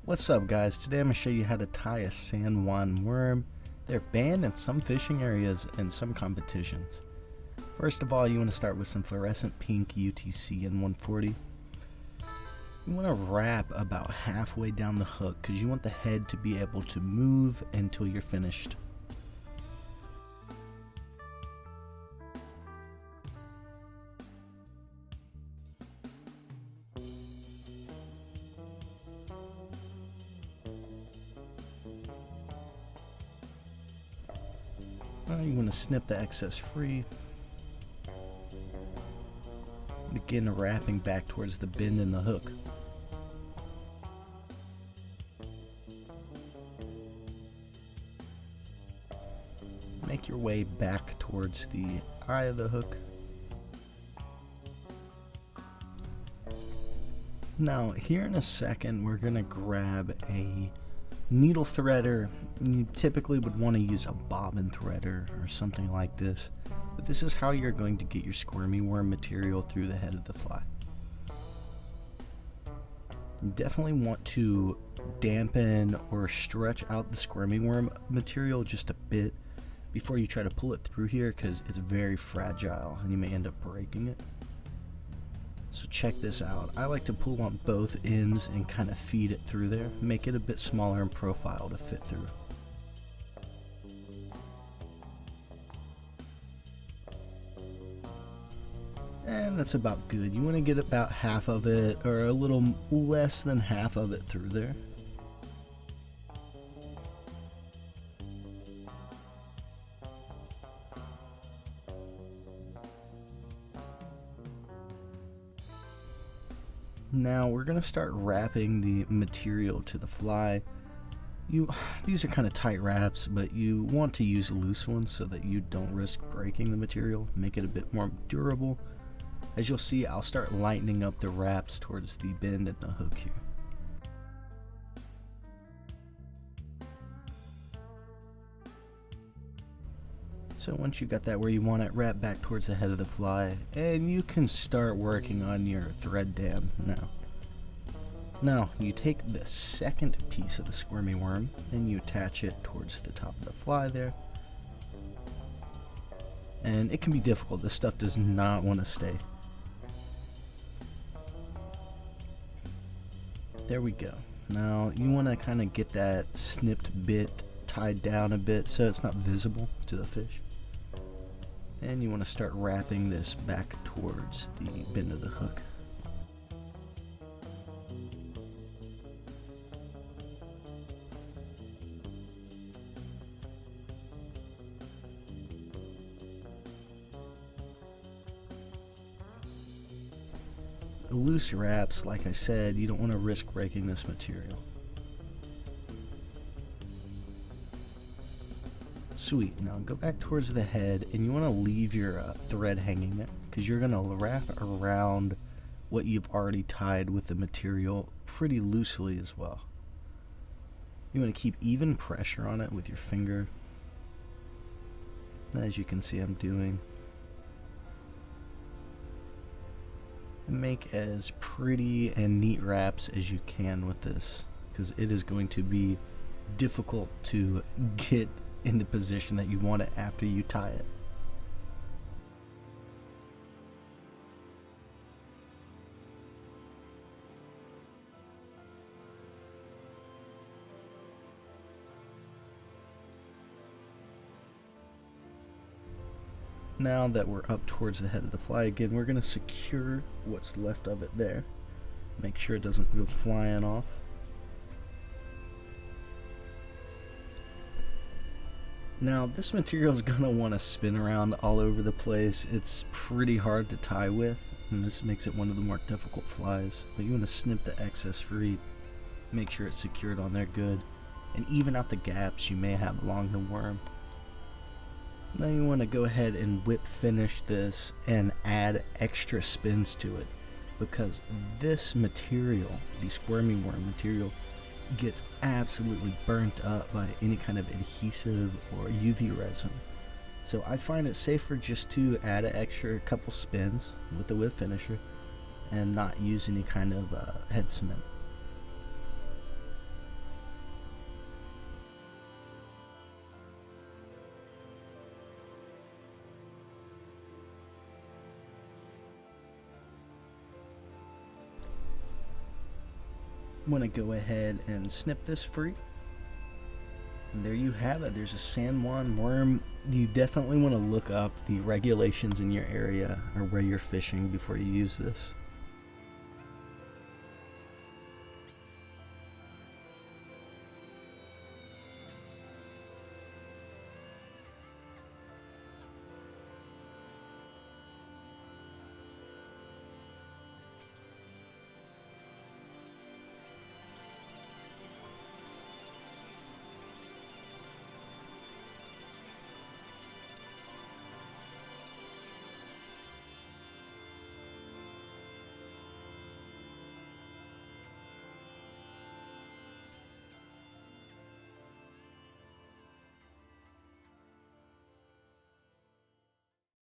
What's up guys, today I'm going to show you how to tie a San Juan worm. They're banned in some fishing areas and some competitions. First of all, you want to start with some fluorescent pink UTC in 140. You want to wrap about halfway down the hook because you want the head to be able to move until you're finished. You want to snip the excess free. Begin wrapping back towards the bend in the hook. Make your way back towards the eye of the hook. Now, here in a second, we're going to grab a needle threader. You typically would want to use a bobbin threader or something like this, but this is how you're going to get your squirmy worm material through the head of the fly. You definitely want to dampen or stretch out the squirmy worm material just a bit before you try to pull it through here, because it's very fragile and you may end up breaking it. So check this out. I like to pull on both ends and kind of feed it through there, make it a bit smaller in profile to fit through. And that's about good. You want to get about half of it, or a little less than half of it through there. Now we're going to start wrapping the material to the fly. These are kind of tight wraps, but you want to use loose ones so that you don't risk breaking the material, make it a bit more durable. As you'll see, I'll start lightening up the wraps towards the bend in the hook here. So once you got that where you want it, wrap back towards the head of the fly, and you can start working on your thread dam now. Now, you take the second piece of the squirmy worm and you attach it towards the top of the fly there. And it can be difficult. This stuff does not want to stay. There we go. Now, you want to kind of get that snipped bit tied down a bit so it's not visible to the fish. And you want to start wrapping this back towards the bend of the hook. Loose wraps, like I said, you don't want to risk breaking this material. Sweet. Now go back towards the head, and you want to leave your thread hanging there, because you're going to wrap around what you've already tied with the material pretty loosely as well. You want to keep even pressure on it with your finger, as you can see I'm doing. And make as pretty and neat wraps as you can with this, because it is going to be difficult to get in the position that you want it after you tie it. Now that we're up towards the head of the fly again, we're going to secure what's left of it there. Make sure it doesn't go flying off. Now, this material is going to want to spin around all over the place. It's pretty hard to tie with, and this makes it one of the more difficult flies. But you want to snip the excess free, make sure it's secured on there good, and even out the gaps you may have along the worm. Now you want to go ahead and whip finish this and add extra spins to it, because this material, the squirmy worm material, gets absolutely burnt up by any kind of adhesive or UV resin. So I find it safer just to add an extra couple spins with the whip finisher and not use any kind of head cement. want to go ahead and snip this free. And there you have it. There's a San Juan Worm. You definitely want to look up the regulations in your area or where you're fishing before you use this.